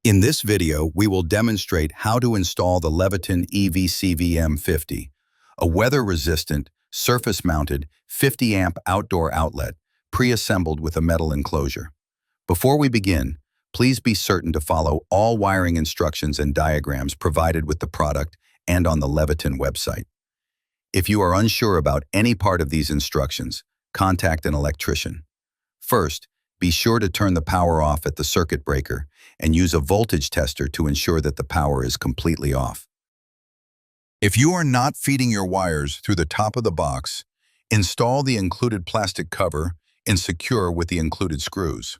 In this video, we will demonstrate how to install the Leviton EVCVM-50, a weather-resistant, surface-mounted 50-amp outdoor outlet pre-assembled with a metal enclosure. Before we begin, please be certain to follow all wiring instructions and diagrams provided with the product and on the Leviton website. If you are unsure about any part of these instructions, contact an electrician. First, be sure to turn the power off at the circuit breaker and use a voltage tester to ensure that the power is completely off. If you are not feeding your wires through the top of the box, install the included plastic cover and secure with the included screws.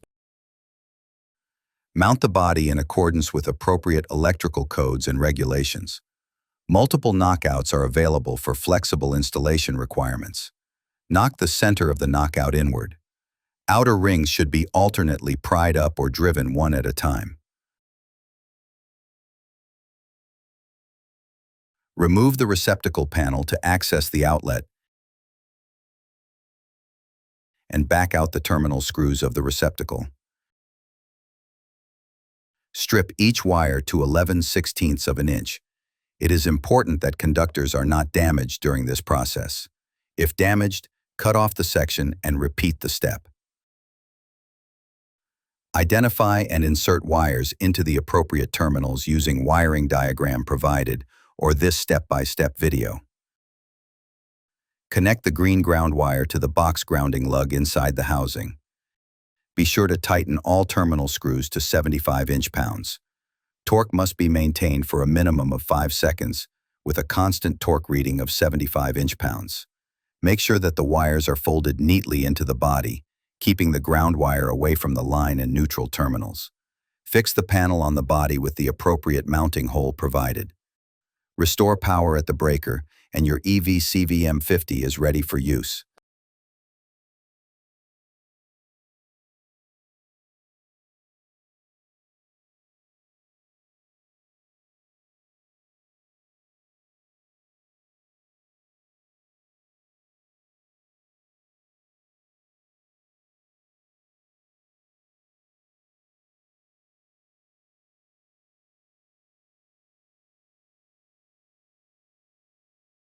Mount the body in accordance with appropriate electrical codes and regulations. Multiple knockouts are available for flexible installation requirements. Knock the center of the knockout inward. Outer rings should be alternately pried up or driven one at a time. Remove the receptacle panel to access the outlet and back out the terminal screws of the receptacle. Strip each wire to 11/16 of an inch. It is important that conductors are not damaged during this process. If damaged, cut off the section and repeat the step. Identify and insert wires into the appropriate terminals using wiring diagram provided or this step-by-step video. Connect the green ground wire to the box grounding lug inside the housing. Be sure to tighten all terminal screws to 75 inch-pounds. Torque must be maintained for a minimum of 5 seconds with a constant torque reading of 75 inch-pounds. Make sure that the wires are folded neatly into the body, keeping the ground wire away from the line and neutral terminals. Fix the panel on the body with the appropriate mounting hole provided. Restore power at the breaker, and your EVCVM-50 is ready for use.